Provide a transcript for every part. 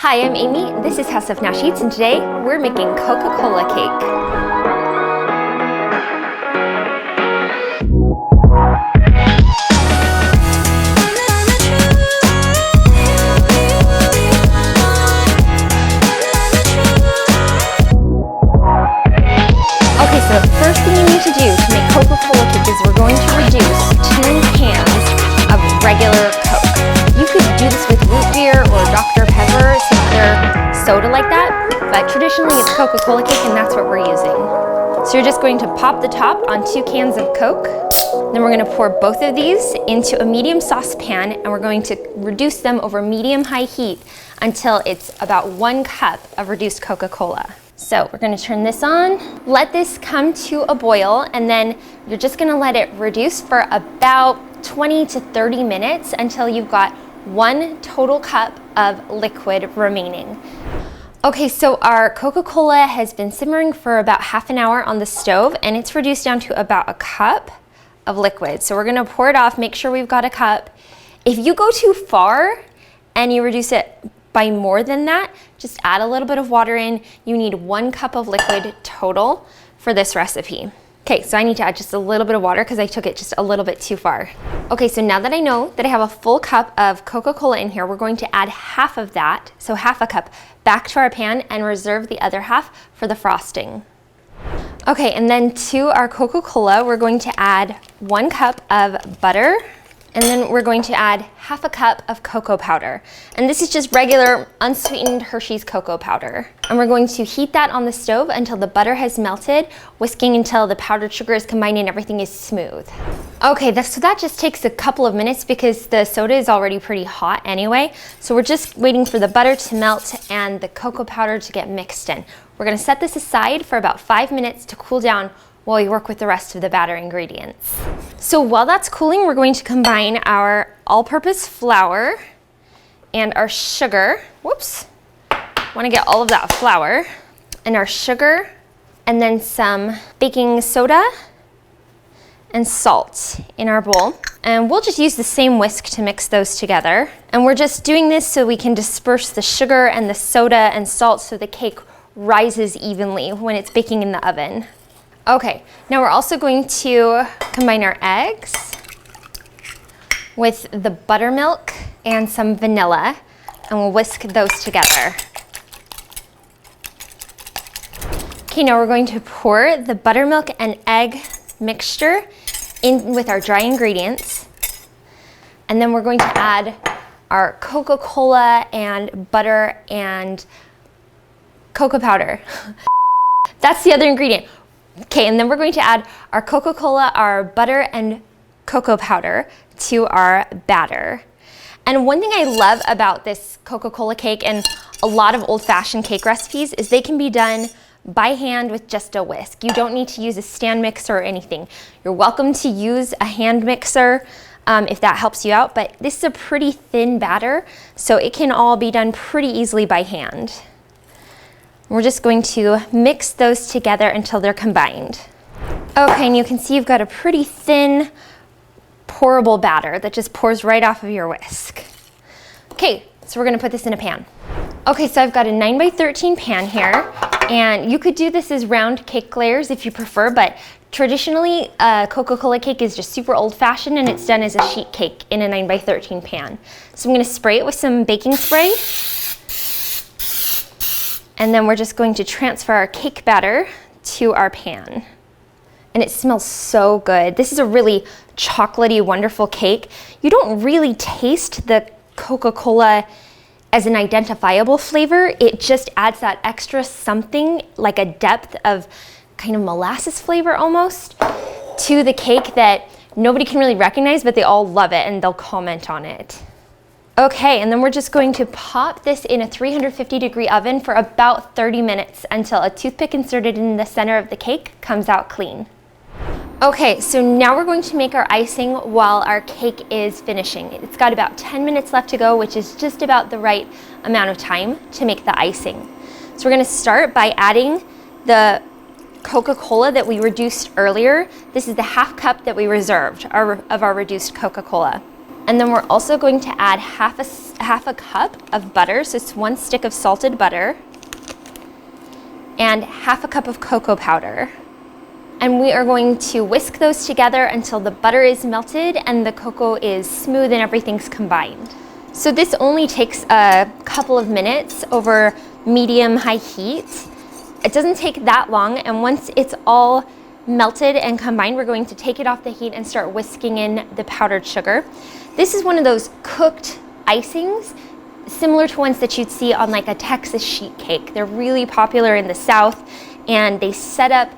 Hi, I'm Amy, this is House of Nash Eats, and today we're making Coca Cola Cake. Okay, so the first thing you need to do to make Coca Cola Cake is we're going to reduce 2 cans of regular Coke. You could do this with root beer or Dr. Pepper, some other soda like that, but traditionally it's Coca Cola Cake and that's what we're using. So you're just going to pop the top on 2 cans of Coke. Then we're going to pour both of these into a medium saucepan and we're going to reduce them over medium-high heat until it's about 1 cup of reduced Coca-Cola. So we're going to turn this on, let this come to a boil, and then you're just going to let it reduce for about 20 to 30 minutes until you've got 1 total cup of liquid remaining. Okay, so our Coca-Cola has been simmering for about half an hour on the stove and it's reduced down to about a cup of liquid. So we're gonna pour it off, make sure we've got a cup. If you go too far and you reduce it by more than that, just add a little bit of water in. You need 1 cup of liquid total for this recipe. Okay, so I need to add just a little bit of water because I took it just a little bit too far. Okay, so now that I know that I have a full cup of Coca-Cola in here, we're going to add half of that, so half a cup, back to our pan and reserve the other half for the frosting. Okay, and then to our Coca-Cola, we're going to add 1 cup of butter, and then we're going to add half a cup of cocoa powder. And this is just regular unsweetened Hershey's cocoa powder. And we're going to heat that on the stove until the butter has melted, whisking until the powdered sugar is combined and everything is smooth. Okay, so that just takes a couple of minutes because the soda is already pretty hot anyway. So we're just waiting for the butter to melt and the cocoa powder to get mixed in. We're gonna set this aside for about 5 minutes to cool down while we work with the rest of the batter ingredients. So while that's cooling, we're going to combine our all-purpose flour and our sugar. Whoops, want to get all of that flour and our sugar, and then some baking soda and salt in our bowl. And we'll just use the same whisk to mix those together. And we're just doing this so we can disperse the sugar and the soda and salt so the cake rises evenly when it's baking in the oven. Okay, now we're also going to combine our eggs with the buttermilk and some vanilla, and we'll whisk those together. Okay, now we're going to pour the buttermilk and egg mixture in with our dry ingredients, and then we're going to add our Coca-Cola and butter and cocoa powder. That's the other ingredient. Okay, and then we're going to add our Coca-Cola, our butter, and cocoa powder to our batter. And one thing I love about this Coca-Cola cake and a lot of old-fashioned cake recipes is they can be done by hand with just a whisk. You don't need to use a stand mixer or anything. You're welcome to use a hand mixer if that helps you out, but this is a pretty thin batter, so it can all be done pretty easily by hand. We're just going to mix those together until they're combined. Okay, and you can see you've got a pretty thin, pourable batter that just pours right off of your whisk. Okay, so we're gonna put this in a pan. Okay, so I've got a 9x13 pan here, and you could do this as round cake layers if you prefer, but traditionally, Coca-Cola cake is just super old-fashioned and it's done as a sheet cake in a 9x13 pan. So I'm gonna spray it with some baking spray. And then we're just going to transfer our cake batter to our pan. And it smells so good. This is a really chocolatey, wonderful cake. You don't really taste the Coca-Cola as an identifiable flavor. It just adds that extra something, like a depth of kind of molasses flavor almost, to the cake that nobody can really recognize, but they all love it and they'll comment on it. Okay, and then we're just going to pop this in a 350-degree oven for about 30 minutes until a toothpick inserted in the center of the cake comes out clean. Okay, so now we're going to make our icing while our cake is finishing. It's got about 10 minutes left to go, which is just about the right amount of time to make the icing. So we're gonna start by adding the Coca-Cola that we reduced earlier. This is the half cup that we reserved of our reduced Coca-Cola. And then we're also going to add half half a cup of butter, so it's 1 stick of salted butter, and half a cup of cocoa powder. And we are going to whisk those together until the butter is melted and the cocoa is smooth and everything's combined. So this only takes a couple of minutes over medium-high heat. It doesn't take that long, and once it's all melted and combined, we're going to take it off the heat and start whisking in the powdered sugar. This is one of those cooked icings, similar to ones that you'd see on like a Texas sheet cake. They're really popular in the South, and they set up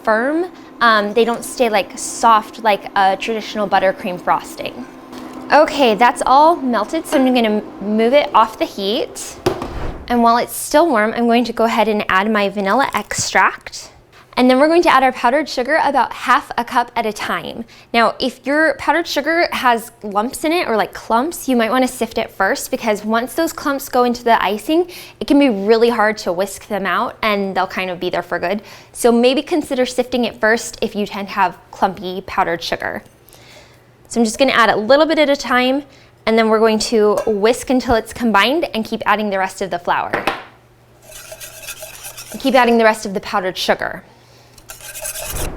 firm. They don't stay like soft like a traditional buttercream frosting. Okay, that's all melted, so I'm gonna move it off the heat. And while it's still warm, I'm going to go ahead and add my vanilla extract. And then we're going to add our powdered sugar about half a cup at a time. Now, if your powdered sugar has lumps in it or like clumps, you might want to sift it first, because once those clumps go into the icing, it can be really hard to whisk them out and they'll kind of be there for good. So maybe consider sifting it first if you tend to have clumpy powdered sugar. So I'm just going to add a little bit at a time, and then we're going to whisk until it's combined and keep adding the rest of the flour. And keep adding the rest of the powdered sugar.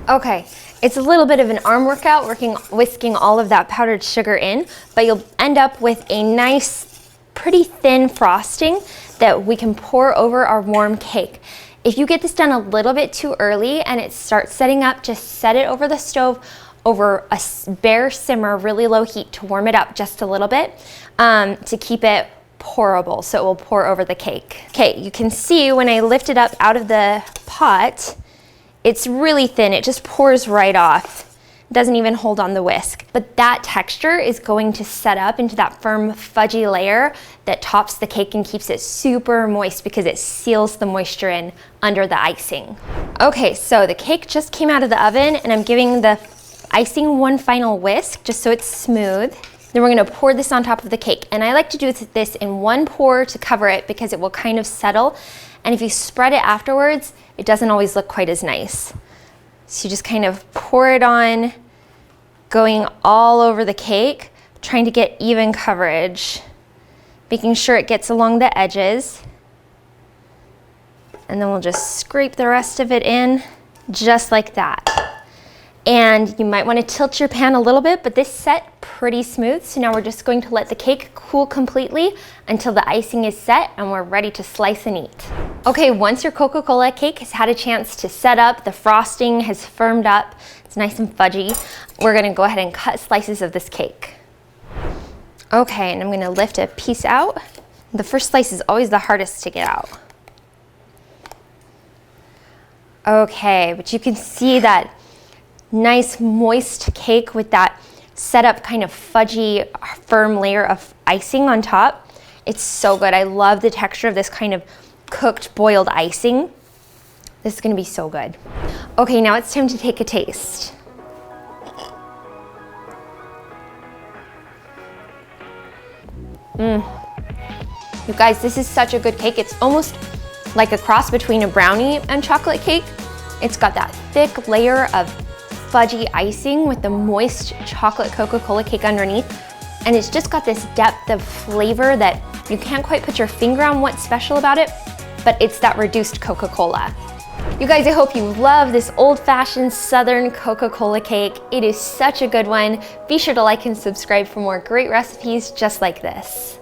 Okay, it's a little bit of an arm workout whisking all of that powdered sugar in, but you'll end up with a nice, pretty thin frosting that we can pour over our warm cake. If you get this done a little bit too early and it starts setting up, just set it over the stove over a bare simmer, really low heat, to warm it up just a little bit, to keep it pourable, so it will pour over the cake. Okay, you can see when I lift it up out of the pot, it's really thin, it just pours right off. It doesn't even hold on the whisk. But that texture is going to set up into that firm fudgy layer that tops the cake and keeps it super moist because it seals the moisture in under the icing. Okay, so the cake just came out of the oven, and I'm giving the icing one final whisk just so it's smooth. Then we're gonna pour this on top of the cake. And I like to do this in one pour to cover it because it will kind of settle. And if you spread it afterwards, it doesn't always look quite as nice. So you just kind of pour it on, going all over the cake, trying to get even coverage, making sure it gets along the edges. And then we'll just scrape the rest of it in, just like that. And you might want to tilt your pan a little bit, but this set pretty smooth. So now we're just going to let the cake cool completely until the icing is set and we're ready to slice and eat. Okay, once your Coca Cola cake has had a chance to set up, the frosting has firmed up, it's nice and fudgy, we're gonna go ahead and cut slices of this cake. Okay, and I'm gonna lift a piece out. The first slice is always the hardest to get out. Okay, but you can see that nice moist cake with that set up kind of fudgy, firm layer of icing on top. It's so good. I love the texture of this kind of cooked boiled icing. This is gonna be so good. Okay, now it's time to take a taste. You guys, this is such a good cake. It's almost like a cross between a brownie and chocolate cake. It's got that thick layer of fudgy icing with the moist chocolate Coca Cola cake underneath. And it's just got this depth of flavor that you can't quite put your finger on what's special about it, but it's that reduced Coca Cola. You guys, I hope you love this old-fashioned Southern Coca Cola cake. It is such a good one. Be sure to like and subscribe for more great recipes just like this.